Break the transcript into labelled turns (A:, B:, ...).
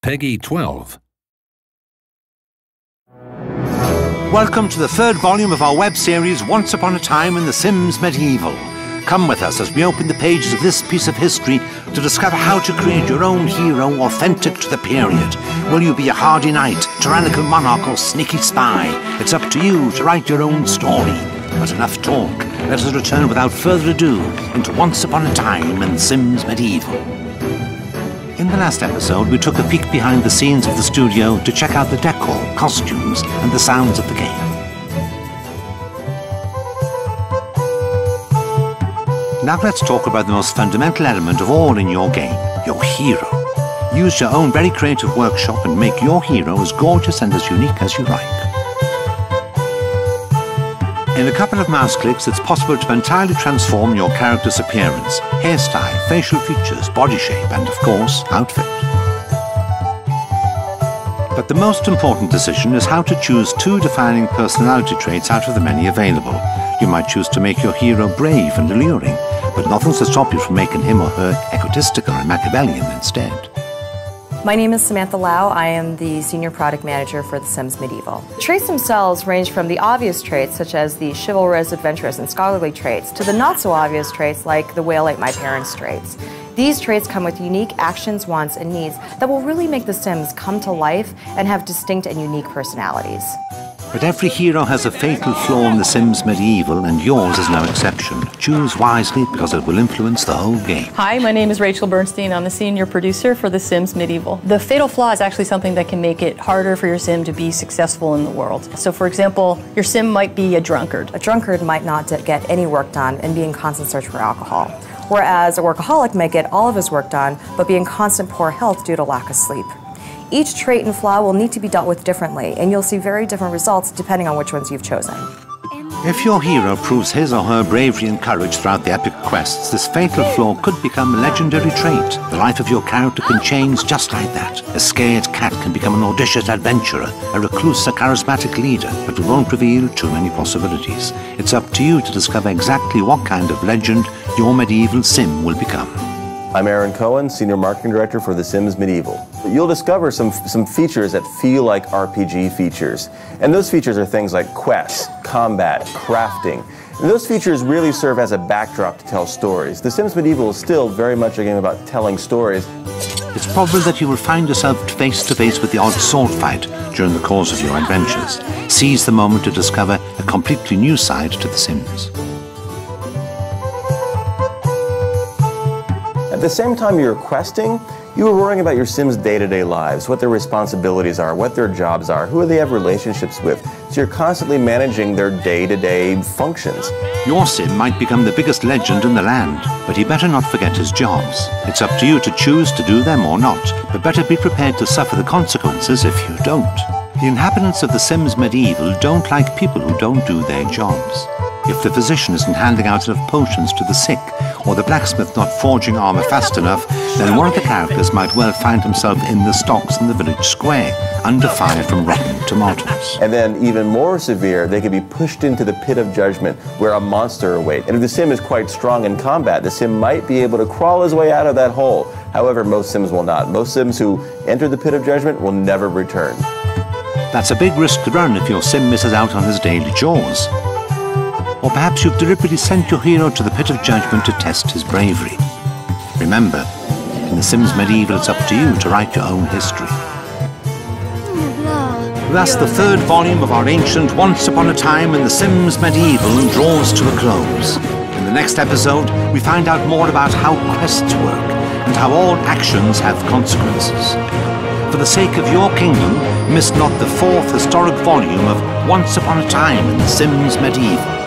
A: Peggy 12.
B: Welcome to the third volume of our web series, Once Upon a Time in The Sims Medieval. Come with us as we open the pages of this piece of history to discover how to create your own hero authentic to the period. Will you be a hardy knight, tyrannical monarch, or sneaky spy? It's up to you to write your own story. But enough talk. Let us return without further ado into Once Upon a Time in The Sims Medieval. In the last episode, we took a peek behind the scenes of the studio to check out the decor, costumes, and the sounds of the game. Now let's talk about the most fundamental element of all in your game, your hero. Use your own very creative workshop and make your hero as gorgeous and as unique as you like. In a couple of mouse clicks, it's possible to entirely transform your character's appearance, hairstyle, facial features, body shape, and of course, outfit. But the most important decision is how to choose two defining personality traits out of the many available. You might choose to make your hero brave and alluring, but nothing's to stop you from making him or her egotistical or Machiavellian instead.
C: My name is Samantha Lau. I am the Senior Product Manager for The Sims Medieval. The traits themselves range from the obvious traits, such as the chivalrous, adventurous, and scholarly traits, to the not-so-obvious traits like the whale ate my parents traits. These traits come with unique actions, wants, and needs that will really make the Sims come to life and have distinct and unique personalities.
B: But every hero has a fatal flaw in The Sims Medieval, and yours is no exception. Choose wisely because it will influence the whole game.
D: Hi, my name is Rachel Bernstein. I'm the senior producer for The Sims Medieval. The fatal flaw is actually something that can make it harder for your Sim to be successful in the world. So for example, your Sim might be a drunkard.
C: A drunkard might not get any work done and be in constant search for alcohol, whereas a workaholic might get all of his work done but be in constant poor health due to lack of sleep. Each trait and flaw will need to be dealt with differently, and you'll see very different results depending on which ones you've chosen.
B: If your hero proves his or her bravery and courage throughout the epic quests, this fatal flaw could become a legendary trait. The life of your character can change just like that. A scared cat can become an audacious adventurer, a recluse a charismatic leader, but we won't reveal too many possibilities. It's up to you to discover exactly what kind of legend your medieval sim will become.
E: I'm Cohen, Senior Marketing Director for The Sims Medieval. You'll discover some features that feel like RPG features. And those features are things like quests, combat, crafting. And those features really serve as a backdrop to tell stories. The Sims Medieval is still very much a game about telling stories.
B: It's probable that you will find yourself face to face with the odd sword fight during the course of your adventures. Seize the moment to discover a completely new side to The Sims.
E: At the same time you're questing, you are worrying about your Sims' day-to-day lives, what their responsibilities are, what their jobs are, who they have relationships with. So you're constantly managing their day-to-day functions.
B: Your Sim might become the biggest legend in the land, but he better not forget his jobs. It's up to you to choose to do them or not, but better be prepared to suffer the consequences if you don't. The inhabitants of The Sims Medieval don't like people who don't do their jobs. If the physician isn't handing out enough potions to the sick, or the blacksmith not forging armor fast enough, then one of the characters might well find himself in the stocks in the village square, under fire from rotten tomatoes.
E: And then even more severe, they could be pushed into the pit of judgment, where a monster awaits. And if the Sim is quite strong in combat, the Sim might be able to crawl his way out of that hole. However, most Sims will not. Most Sims who enter the pit of judgment will never return.
B: That's a big risk to run if your Sim misses out on his daily chores. Or perhaps you've deliberately sent your hero to the pit of judgment to test his bravery. Remember, in The Sims Medieval, it's up to you to write your own history. Thus, the third volume of our ancient Once Upon a Time in The Sims Medieval draws to a close. In the next episode, we find out more about how quests work and how all actions have consequences. For the sake of your kingdom, miss not the fourth historic volume of Once Upon a Time in The Sims Medieval.